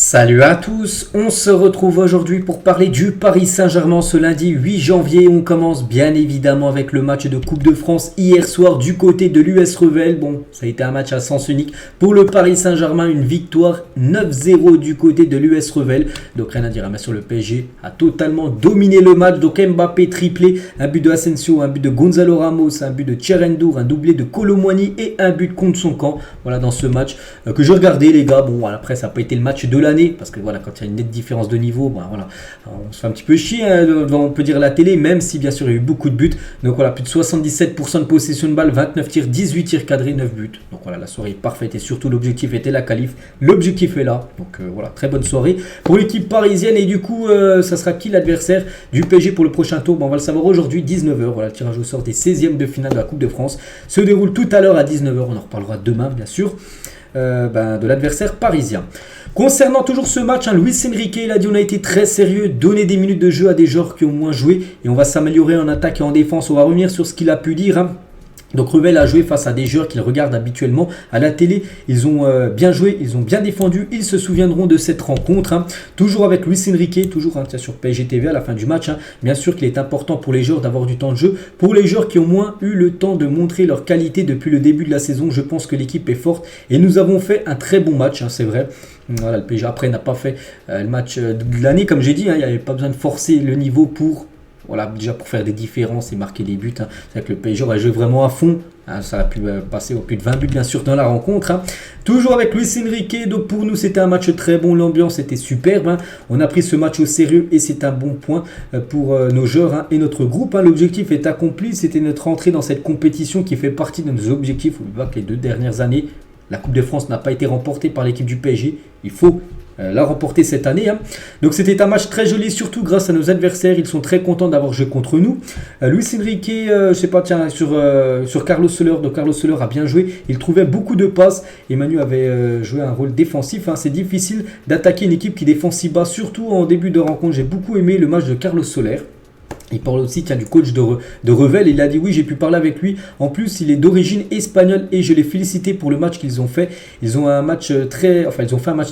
Salut à tous, on se retrouve aujourd'hui pour parler du Paris Saint-Germain ce lundi 8 janvier. On commence bien évidemment avec le match de Coupe de France hier soir du côté de l'US Revel. Bon, ça a été un match à sens unique pour le Paris Saint-Germain, une victoire 9-0 du côté de l'US Revel. Donc rien à dire, mais sur le PSG a totalement dominé le match. Donc Mbappé triplé, un but de Asensio, un but de Gonzalo Ramos, un but de Tcherendour, un doublé de Kolo Muani et un but contre son camp. Voilà dans ce match que je regardais les gars. Bon, voilà, après ça n'a pas été le match de l'année parce que voilà, quand il y a une nette différence de niveau, bon, voilà, on se fait un petit peu chier devant, on peut dire, la télé, même si bien sûr il y a eu beaucoup de buts. Donc voilà, plus de 77% de possession de balle, 29 tirs, 18 tirs cadrés, 9 buts. Donc voilà, la soirée est parfaite et surtout l'objectif était la qualif. L'objectif est là. Donc voilà, très bonne soirée pour l'équipe parisienne. Et du coup, ça sera qui l'adversaire du PSG pour le prochain tour? Bon, on va le savoir aujourd'hui, 19h. Voilà, le tirage au sort des 16e de finale de la Coupe de France se déroule tout à l'heure à 19h. On en reparlera demain, bien sûr. De l'adversaire parisien. Concernant toujours ce match, Luis Enrique, il a dit on a été très sérieux, donner des minutes de jeu à des joueurs qui ont moins joué et on va s'améliorer en attaque et en défense. On va revenir sur ce qu'il a pu dire. Donc Revel a joué face à des joueurs qu'il regarde habituellement à la télé. Ils ont bien joué, ils ont bien défendu. Ils se souviendront de cette rencontre. Toujours avec Luis Enrique, toujours sur PSG TV à la fin du match. Bien sûr qu'il est important pour les joueurs d'avoir du temps de jeu. Pour les joueurs qui ont moins eu le temps de montrer leur qualité depuis le début de la saison, je pense que l'équipe est forte. Et nous avons fait un très bon match, c'est vrai. Voilà, le PSG après n'a pas fait le match de l'année, comme j'ai dit. Il n'y avait pas besoin de forcer le niveau pour... Voilà, déjà pour faire des différences et marquer des buts. C'est vrai que le PSG va jouer vraiment à fond. Ça a pu passer au plus de 20 buts bien sûr dans la rencontre. Toujours avec Luis Enrique. Donc pour nous c'était un match très bon. L'ambiance était superbe. On a pris ce match au sérieux et c'est un bon point pour nos joueurs et notre groupe. L'objectif est accompli. C'était notre entrée dans cette compétition qui fait partie de nos objectifs. On voit que les 2 dernières années, la Coupe de France n'a pas été remportée par l'équipe du PSG. Il faut l'a remporté cette année. Donc c'était un match très joli, surtout grâce à nos adversaires. Ils sont très contents d'avoir joué contre nous. Luis Enrique, je sais pas, tiens, sur Carlos Soler. Donc Carlos Soler a bien joué. Il trouvait beaucoup de passes. Emmanuel avait joué un rôle défensif. C'est difficile d'attaquer une équipe qui défend si bas, surtout en début de rencontre. J'ai beaucoup aimé le match de Carlos Soler. Il parle aussi du coach de Revel. Il a dit oui, j'ai pu parler avec lui. En plus, il est d'origine espagnole et je l'ai félicité pour le match qu'ils ont fait. Ils ont fait un match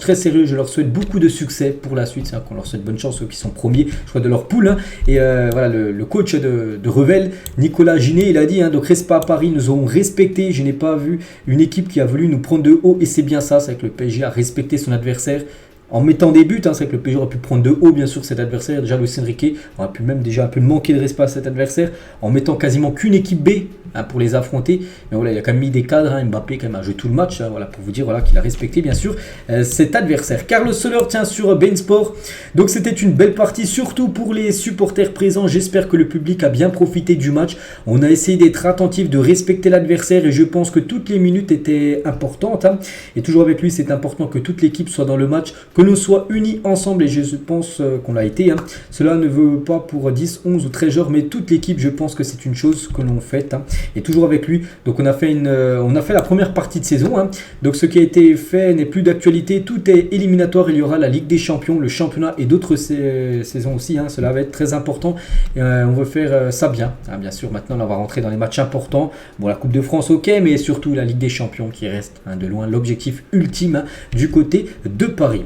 très sérieux. Je leur souhaite beaucoup de succès pour la suite. C'est-à-dire qu'on leur souhaite bonne chance, ceux qui sont premiers, je crois, de leur poule. Et voilà, le coach de Revel, Nicolas Ginet, il a dit donc reste pas à Paris, nous aurons respecté. Je n'ai pas vu une équipe qui a voulu nous prendre de haut et c'est bien ça. C'est que le PSG a respecté son adversaire. En mettant des buts, c'est vrai que le PSG aurait pu prendre de haut bien sûr cet adversaire. Déjà Luis Enrique aurait pu même déjà un peu manquer de respect à cet adversaire en mettant quasiment qu'une équipe B pour les affronter. Mais voilà, il a quand même mis des cadres. Mbappé quand même a joué tout le match. Voilà, pour vous dire qu'il a respecté bien sûr cet adversaire. Carlos Soler tient sur Bein Sport. Donc c'était une belle partie, surtout pour les supporters présents. J'espère que le public a bien profité du match. On a essayé d'être attentif, de respecter l'adversaire et je pense que toutes les minutes étaient importantes. Et toujours avec lui, c'est important que toute l'équipe soit dans le match, que l'on soit unis ensemble et je pense qu'on l'a été. Cela ne veut pas pour 10, 11 ou 13 joueurs, mais toute l'équipe, je pense que c'est une chose que l'on fait. Et toujours avec lui, donc on a fait la première partie de saison. Donc ce qui a été fait n'est plus d'actualité, tout est éliminatoire. Il y aura la Ligue des Champions, le championnat et d'autres saisons aussi. Cela va être très important. Et, on veut faire ça bien. Bien sûr, maintenant on va rentrer dans les matchs importants. Bon, la Coupe de France, ok, mais surtout la Ligue des Champions qui reste de loin l'objectif ultime du côté de Paris.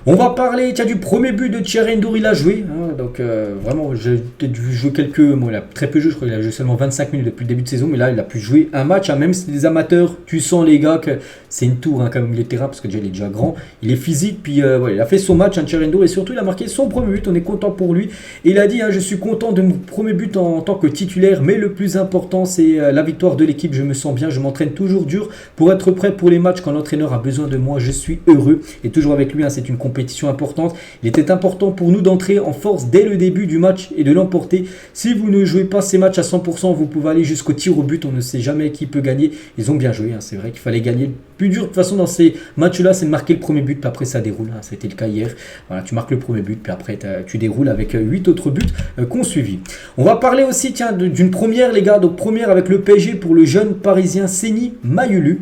On va parler du premier but de Tcherendour, il a joué. Donc vraiment, j'ai peut-être vu jouer il a très peu joué, je crois qu'il a joué seulement 25 minutes depuis le début de saison, mais là il a pu jouer un match, même si c'est des amateurs, tu sens les gars que c'est une tour comme milieu de terrain, parce que déjà il est déjà grand, il est physique, puis il a fait son match, Tcherendour, et surtout il a marqué son premier but, on est content pour lui. Et il a dit, je suis content de mon premier but en tant que titulaire, mais le plus important c'est la victoire de l'équipe, je me sens bien, je m'entraîne toujours dur pour être prêt pour les matchs quand l'entraîneur a besoin de moi, je suis heureux. Et toujours avec lui, c'est une compétition importante. Il était important pour nous d'entrer en force dès le début du match et de l'emporter. Si vous ne jouez pas ces matchs à 100%, vous pouvez aller jusqu'au tir au but. On ne sait jamais qui peut gagner. Ils ont bien joué. C'est vrai qu'il fallait gagner. Le plus dur de toute façon dans ces matchs-là, c'est de marquer le premier but. Puis après, ça déroule. Ça a été le cas hier. Voilà, tu marques le premier but. Puis après, tu déroules avec 8 autres buts qu'on suivi. On va parler aussi d'une première, les gars. Donc première avec le PSG pour le jeune parisien Seny Mayulu.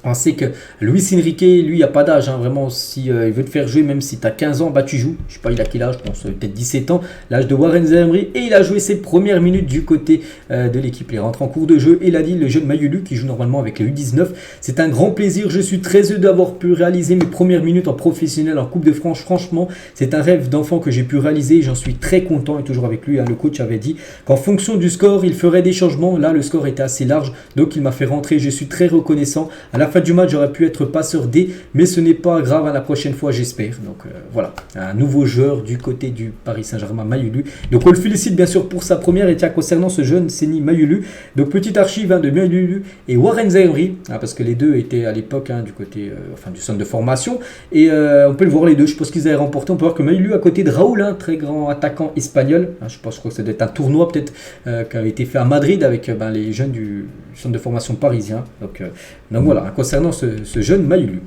On sait que Luis Enrique, lui, il n'y a pas d'âge, hein, vraiment, si il veut te faire jouer, même si tu as 15 ans, bah tu joues. Je sais pas, il a quel âge, je pense peut-être 17 ans, l'âge de Warren Zaïre-Emery, et il a joué ses premières minutes du côté de l'équipe. Il rentre en cours de jeu, et il a dit, le jeune Mayulu, qui joue normalement avec les U19, c'est un grand plaisir, je suis très heureux d'avoir pu réaliser mes premières minutes en professionnel en Coupe de France. Franchement, c'est un rêve d'enfant que j'ai pu réaliser, j'en suis très content, et toujours avec lui, hein, le coach avait dit qu'en fonction du score, il ferait des changements. Là, le score était assez large, donc il m'a fait rentrer, je suis très reconnaissant. À la fin du match, j'aurais pu être passeur D, mais ce n'est pas grave, à la prochaine fois, j'espère. Donc voilà, un nouveau joueur du côté du Paris Saint-Germain, Mayulu. Donc on le félicite bien sûr pour sa première. Et tiens, concernant ce jeune Seny Mayulu, donc petite archive de Mayulu et Warren Zaïre-Emery, parce que les deux étaient à l'époque du côté du centre de formation. Et on peut le voir les deux, je pense qu'ils avaient remporté. On peut voir que Mayulu à côté de Raoul, très grand attaquant espagnol. Je crois que ça doit être un tournoi peut-être qui a été fait à Madrid avec les jeunes du centre de formation parisien. Donc voilà, concernant ce jeune Mayulu.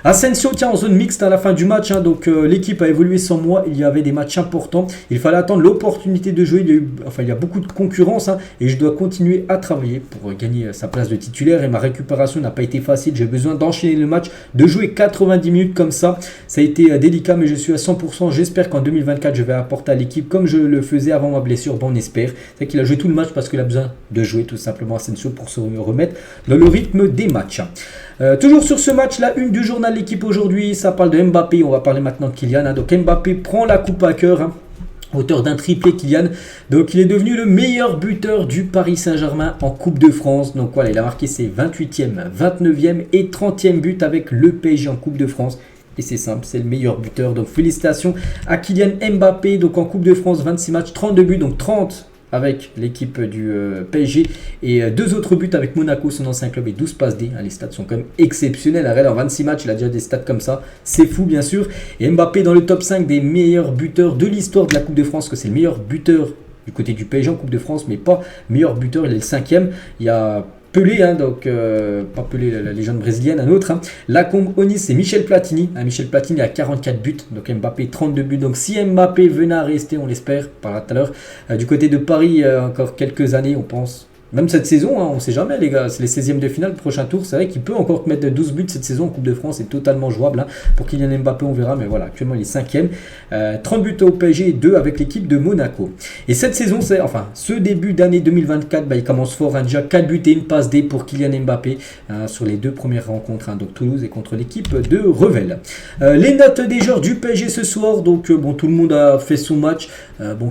Asensio, tiens, en zone mixte à la fin du match, donc l'équipe a évolué sans moi, il y avait des matchs importants, il fallait attendre l'opportunité de jouer, il y a beaucoup de concurrence, et je dois continuer à travailler pour gagner sa place de titulaire, et ma récupération n'a pas été facile, j'ai besoin d'enchaîner le match, de jouer 90 minutes comme ça a été délicat, mais je suis à 100%, j'espère qu'en 2024 je vais apporter à l'équipe comme je le faisais avant ma blessure. Bon, on espère. C'est qu'il a joué tout le match parce qu'il a besoin de jouer tout simplement Asensio pour se remettre dans le rythme des matchs. Toujours sur ce match, la une du journal L'équipe aujourd'hui, ça parle de Mbappé. On va parler maintenant de Kylian. Donc Mbappé prend la coupe à cœur. Auteur d'un triplé, Kylian. Donc il est devenu le meilleur buteur du Paris Saint-Germain en Coupe de France. Donc voilà, il a marqué ses 28e, 29e et 30e buts avec le PSG en Coupe de France. Et c'est simple, c'est le meilleur buteur. Donc félicitations à Kylian Mbappé. Donc en Coupe de France, 26 matchs, 32 buts. Donc 30 avec l'équipe du PSG et 2 autres buts avec Monaco, son ancien club, et 12 passes D. Les stats sont quand même exceptionnels. En 26 matchs, il a déjà des stats comme ça. C'est fou, bien sûr. Et Mbappé dans le top 5 des meilleurs buteurs de l'histoire de la Coupe de France, que c'est le meilleur buteur du côté du PSG en Coupe de France, mais pas meilleur buteur, il est le 5e. Il y a Pelé, donc pas Pelé, la légende brésilienne, un autre. Lacombe, Onis et Michel Platini. Michel Platini a 44 buts, donc Mbappé 32 buts. Donc si Mbappé venait à rester, on l'espère, par là tout à l'heure, du côté de Paris, encore quelques années, on pense. Même cette saison, on ne sait jamais les gars, c'est les 16e de finale, prochain tour, c'est vrai qu'il peut encore mettre 12 buts cette saison en Coupe de France, c'est totalement jouable. Pour Kylian Mbappé, on verra, mais voilà, actuellement il est 5e. 30 buts au PSG et 2 avec l'équipe de Monaco. Et cette saison, ce début d'année 2024, il commence fort, déjà 4 buts et une passe D pour Kylian Mbappé sur les 2 premières rencontres, donc Toulouse et contre l'équipe de Revel. Les notes des joueurs du PSG ce soir, donc tout le monde a fait son match.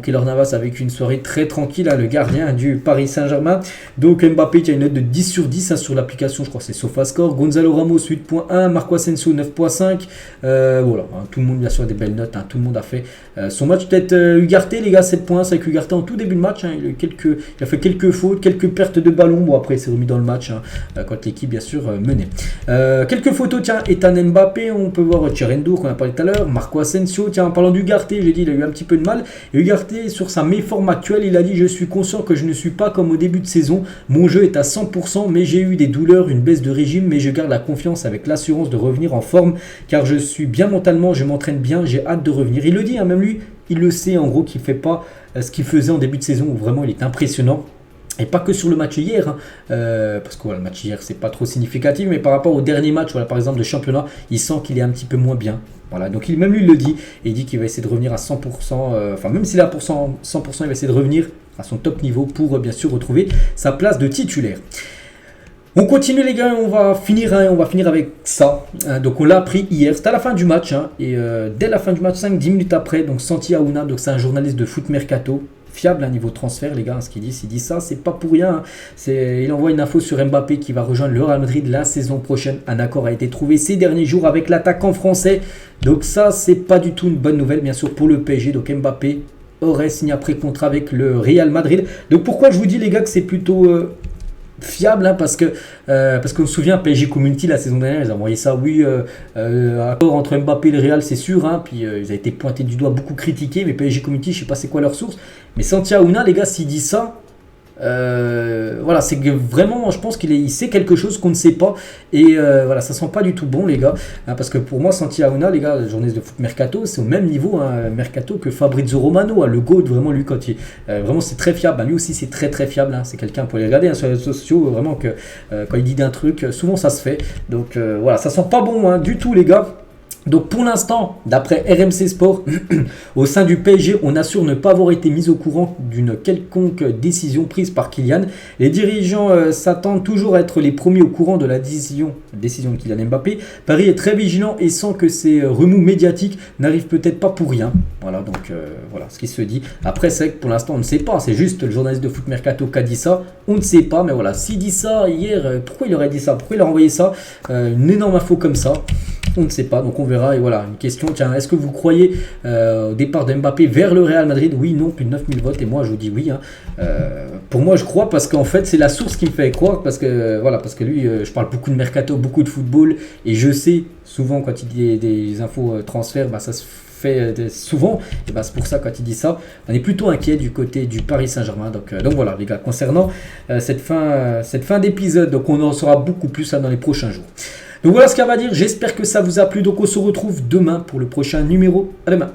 Keylor Navas avec une soirée très tranquille, le gardien du Paris Saint-Germain. Donc Mbappé qui a une note de 10 sur 10 sur l'application, je crois que c'est SofaScore. Gonzalo Ramos 8.1, Marco Asensio 9.5. Voilà, tout le monde bien sûr a des belles notes, tout le monde a fait son match. Peut-être Ugarte les gars, 7 points, c'est avec Ugarte en tout début de match, il a fait quelques fautes, quelques pertes de ballon. Bon après il s'est remis dans le match quand l'équipe bien sûr menait. Quelques photos, tiens, Ethan Mbappé, on peut voir Cherendo qu'on a parlé tout à l'heure, Marco Asensio, tiens en parlant d'Ugarte, j'ai dit il a eu un petit peu de mal. Et Ugarte sur sa méforme actuelle, il a dit je suis conscient que je ne suis pas comme au début de saison, mon jeu est à 100% mais j'ai eu des douleurs, une baisse de régime, mais je garde la confiance avec l'assurance de revenir en forme car je suis bien mentalement, je m'entraîne bien, j'ai hâte de revenir. Il le dit, même lui, il le sait en gros qu'il ne fait pas ce qu'il faisait en début de saison où vraiment il est impressionnant. Et pas que sur le match hier, parce que le match hier c'est pas trop significatif, mais par rapport au dernier match, par exemple de championnat, il sent qu'il est un petit peu moins bien. Voilà, donc même lui il le dit, et il dit qu'il va essayer de revenir à 100%, même s'il est à 100%, il va essayer de revenir à son top niveau pour bien sûr retrouver sa place de titulaire. On continue les gars, on va finir avec ça. Donc on l'a appris hier, c'était à la fin du match, et dès la fin du match, 5-10 minutes après, donc Santi Aouna, donc c'est un journaliste de Foot Mercato, fiable à niveau transfert les gars, ce qu'il dit, s'il dit ça, c'est pas pour rien. Il envoie une info sur Mbappé qui va rejoindre le Real Madrid la saison prochaine. Un accord a été trouvé ces derniers jours avec l'attaquant français. Donc ça, c'est pas du tout une bonne nouvelle, bien sûr, pour le PSG. Donc Mbappé aurait signé après contrat avec le Real Madrid. Donc pourquoi je vous dis les gars que c'est plutôt fiable, parce qu'on se souvient PSG Community la saison dernière, ils ont envoyé ça, accord entre Mbappé et le Real, c'est sûr, puis ils ont été pointés du doigt, beaucoup critiqués, mais PSG Community, je sais pas c'est quoi leur source, mais Santi Aouna les gars, s'il dit ça, Voilà, c'est que vraiment, je pense il sait quelque chose qu'on ne sait pas. Et voilà, ça sent pas du tout bon, les gars. Hein, parce que pour moi, Santi Auna, les gars, journaliste de foot Mercato, c'est au même niveau Mercato que Fabrizio Romano. Hein, le GOAT, vraiment, lui, vraiment, c'est très fiable. Hein, lui aussi, c'est très très fiable. Hein, c'est quelqu'un, pour les regarder sur les réseaux sociaux, vraiment que quand il dit d'un truc, souvent ça se fait. Donc voilà, ça sent pas bon hein, du tout, les gars. Donc pour l'instant, d'après RMC Sport, au sein du PSG, on assure ne pas avoir été mis au courant d'une quelconque décision prise par Kylian. Les dirigeants s'attendent toujours à être les premiers au courant de la décision de Kylian Mbappé. Paris est très vigilant et sent que ces remous médiatiques n'arrivent peut-être pas pour rien. Voilà, donc voilà ce qui se dit. Après, c'est vrai que pour l'instant, on ne sait pas. C'est juste le journaliste de Foot Mercato qui a dit ça. On ne sait pas, mais voilà, s'il dit ça hier, pourquoi il aurait dit ça? Pourquoi il a envoyé ça? Une énorme info comme ça. On ne sait pas, donc on verra. Et voilà, une question, tiens, est-ce que vous croyez au départ de Mbappé vers le Real Madrid? Oui, non, plus de 9000 votes, et moi je vous dis oui. Hein. Pour moi, je crois, parce qu'en fait, c'est la source qui me fait croire, parce que voilà, parce que lui, je parle beaucoup de mercato, beaucoup de football, et je sais, souvent, quand il dit des infos transferts, bah, ça se fait souvent, et bah, c'est pour ça, quand il dit ça, on est plutôt inquiet du côté du Paris Saint-Germain. Donc voilà, les gars, concernant cette fin d'épisode, donc on en saura beaucoup plus dans les prochains jours. Donc voilà ce qu'il y a à dire, j'espère que ça vous a plu, donc on se retrouve demain pour le prochain numéro. À demain.